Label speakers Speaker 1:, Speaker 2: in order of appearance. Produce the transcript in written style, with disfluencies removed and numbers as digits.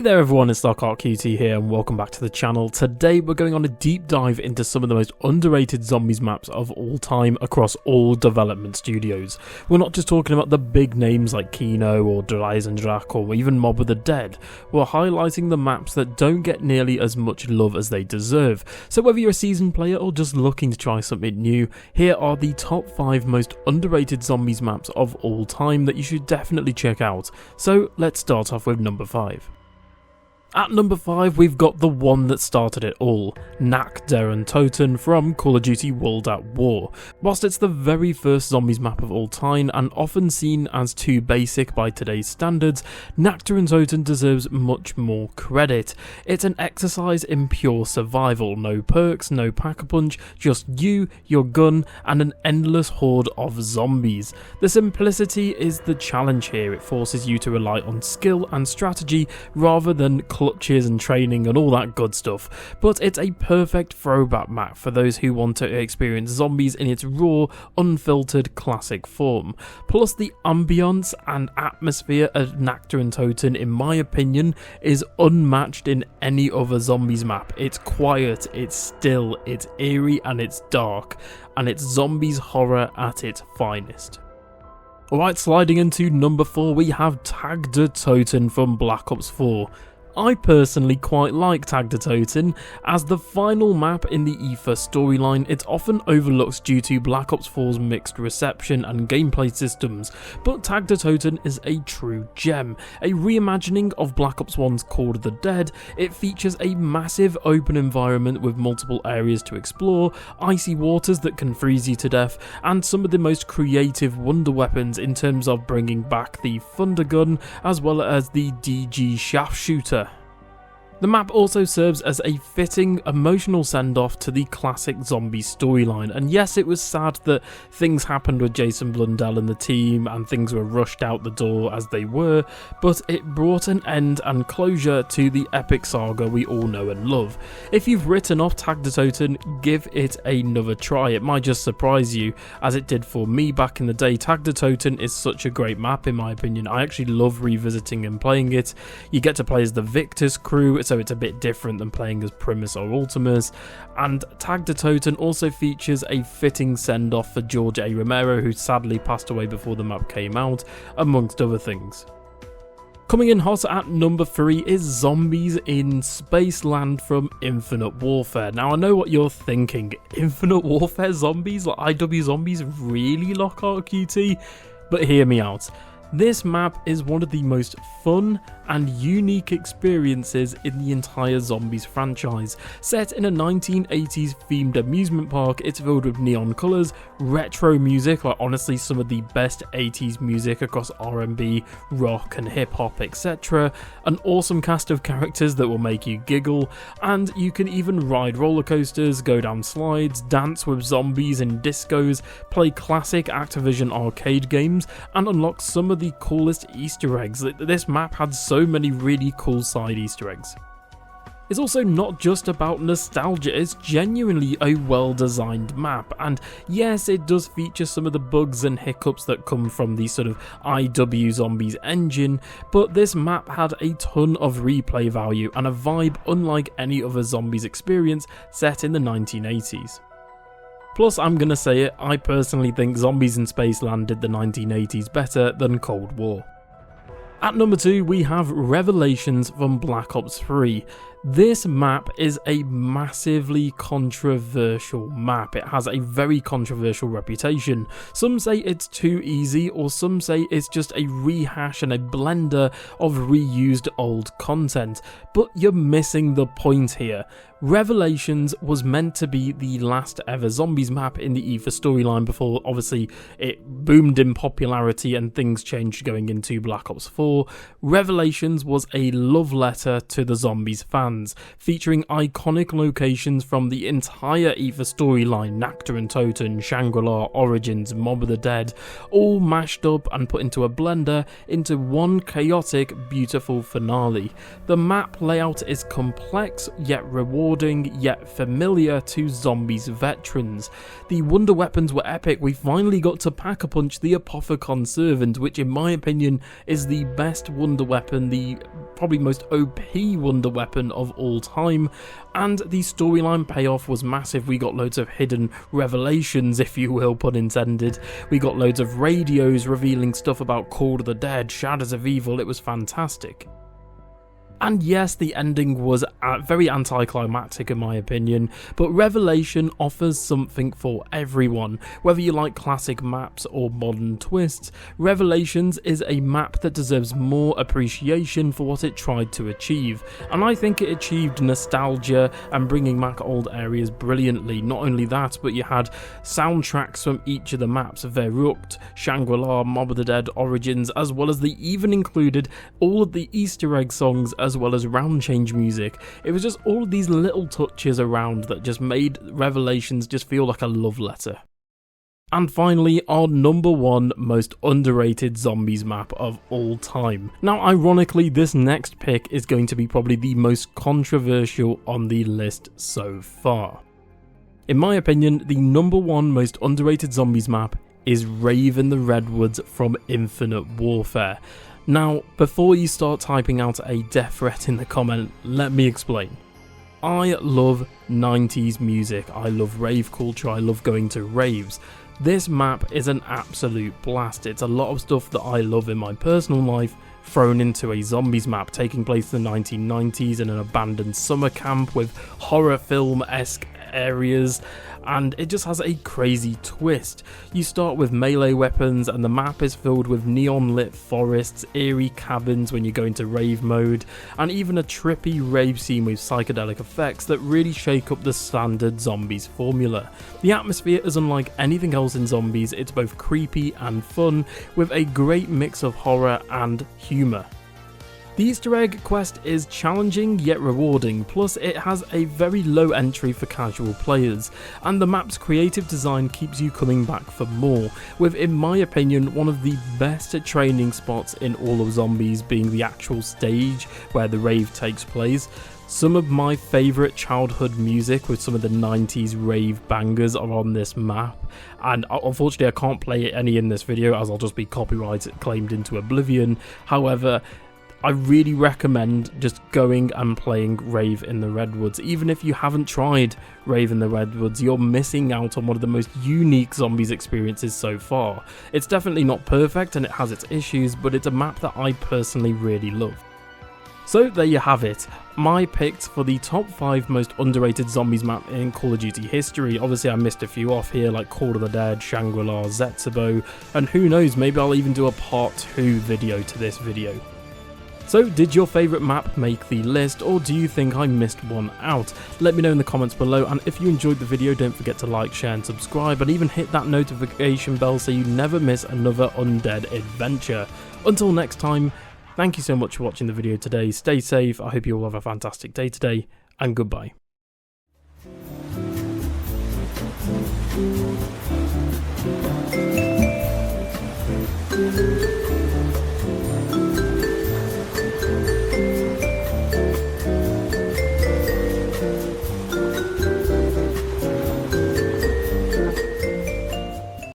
Speaker 1: Hey there everyone, it's DarkArtQT here and welcome back to the channel. Today we're going on a deep dive into some of the most underrated zombies maps of all time across all development studios. We're not just talking about the big names like Kino or Dreisendracht or even Mob of the Dead. We're highlighting the maps that don't get nearly as much love as they deserve. So whether you're a seasoned player or just looking to try something new, here are the top 5 most underrated zombies maps of all time that you should definitely check out. So let's start off with number 5. At number 5, we've got the one that started it all, Nacht der Untoten from Call of Duty World at War. Whilst it's the very first zombies map of all time and often seen as too basic by today's standards, Nacht der Untoten deserves much more credit. It's an exercise in pure survival, no perks, no pack-a-punch, just you, your gun, and an endless horde of zombies. The simplicity is the challenge here. It forces you to rely on skill and strategy rather than clutches and training and all that good stuff, but it's a perfect throwback map for those who want to experience zombies in its raw, unfiltered classic form. Plus the ambience and atmosphere of Nacht der Untoten, in my opinion, is unmatched in any other zombies map. It's quiet, it's still, it's eerie and it's dark, and it's zombies horror at its finest. Alright, sliding into number 4, we have Tag der Toten from Black Ops 4. I personally quite like Tag der Toten. As the final map in the EFA storyline, it's often overlooked due to Black Ops 4's mixed reception and gameplay systems, but Tag der Toten is a true gem. A reimagining of Black Ops 1's Call of the Dead, it features a massive open environment with multiple areas to explore, icy waters that can freeze you to death, and some of the most creative wonder weapons in terms of bringing back the Thunder Gun as well as the DG Shaft Shooter. The map also serves as a fitting, emotional send-off to the classic zombie storyline, and yes, it was sad that things happened with Jason Blundell and the team and things were rushed out the door as they were, but it brought an end and closure to the epic saga we all know and love. If you've written off Tag der Toten, give it another try. It might just surprise you, as it did for me back in the day. Tag der Toten is such a great map in my opinion. I actually love revisiting and playing it. You get to play as the Victor's crew, so it's a bit different than playing as Primus or Ultimus, and Tag der Toten also features a fitting send-off for George A. Romero, who sadly passed away before the map came out, amongst other things. Coming in hot at number 3 is Zombies in Spaceland from Infinite Warfare. Now I know what you're thinking, Infinite Warfare zombies? Like IW zombies? Really, LockhартQT? But hear me out. This map is one of the most fun and unique experiences in the entire Zombies franchise. Set in a 1980s themed amusement park, it's filled with neon colours, retro music, like honestly some of the best 80s music across R&B, rock and hip hop, etc. An awesome cast of characters that will make you giggle, and you can even ride roller coasters, go down slides, dance with zombies in discos, play classic Activision arcade games, and unlock some of the coolest Easter eggs. This map had so many really cool side Easter eggs. It's also not just about nostalgia, it's genuinely a well-designed map, and yes, it does feature some of the bugs and hiccups that come from the sort of IW Zombies engine, but this map had a ton of replay value and a vibe unlike any other Zombies experience set in the 1980s. Plus, I'm gonna say it, I personally think Zombies in Spaceland did the 1980s better than Cold War. At number 2, we have Revelations from Black Ops 3. This map is a massively controversial map. It has a very controversial reputation. Some say it's too easy, or some say it's just a rehash and a blender of reused old content. But you're missing the point here. Revelations was meant to be the last ever zombies map in the EVA storyline before obviously it boomed in popularity and things changed going into Black Ops 4. Revelations was a love letter to the zombies fans, featuring iconic locations from the entire EVA storyline, Nacht der Untoten, Shangri-La, Origins, Mob of the Dead, all mashed up and put into a blender into one chaotic, beautiful finale. The map layout is complex yet rewarding, rewarding yet familiar to Zombies veterans. The wonder weapons were epic. We finally got to Pack-a-Punch the Apothicon Servant, which in my opinion is the best wonder weapon, the probably most OP wonder weapon of all time, and the storyline payoff was massive. We got loads of hidden revelations, if you will, pun intended. We got loads of radios revealing stuff about Call of the Dead, Shadows of Evil. It was fantastic. And yes, the ending was very anticlimactic in my opinion, but Revelation offers something for everyone. Whether you like classic maps or modern twists, Revelations is a map that deserves more appreciation for what it tried to achieve, and I think it achieved nostalgia and bringing back old areas brilliantly. Not only that, but you had soundtracks from each of the maps, Verrucht, Shangri-La, Mob of the Dead, Origins, as well as they even included all of the Easter egg songs as well as round change music. It was just all of these little touches around that just made Revelations just feel like a love letter. And finally, our number one most underrated Zombies map of all time. Now, ironically, this next pick is going to be probably the most controversial on the list so far. In my opinion, the number one most underrated Zombies map is Rave in the Redwoods from Infinite Warfare. Now, before you start typing out a death threat in the comment, let me explain. I love 90s music, I love rave culture, I love going to raves. This map is an absolute blast. It's a lot of stuff that I love in my personal life thrown into a Zombies map taking place in the 1990s in an abandoned summer camp with horror film-esque areas, and it just has a crazy twist. You start with melee weapons and the map is filled with neon lit forests, eerie cabins when you go into rave mode, and even a trippy rave scene with psychedelic effects that really shake up the standard Zombies formula. The atmosphere is unlike anything else in Zombies. It's both creepy and fun with a great mix of horror and humour. The Easter egg quest is challenging yet rewarding, plus it has a very low entry for casual players, and the map's creative design keeps you coming back for more, with in my opinion one of the best training spots in all of Zombies being the actual stage where the rave takes place. Some of my favourite childhood music with some of the 90s rave bangers are on this map, and unfortunately I can't play any in this video as I'll just be copyright claimed into oblivion. However, I really recommend just going and playing Rave in the Redwoods. Even if you haven't tried Rave in the Redwoods, you're missing out on one of the most unique Zombies experiences so far. It's definitely not perfect and it has its issues, but it's a map that I personally really love. So there you have it, my picks for the top 5 most underrated Zombies map in Call of Duty history. Obviously I missed a few off here like Call of the Dead, Shangri-La, Zetsubo, and who knows, maybe I'll even do a part 2 video to this video. So did your favourite map make the list, or do you think I missed one out? Let me know in the comments below, and if you enjoyed the video don't forget to like, share and subscribe, and even hit that notification bell so you never miss another Undead adventure. Until next time, thank you so much for watching the video today, stay safe, I hope you all have a fantastic day today, and goodbye.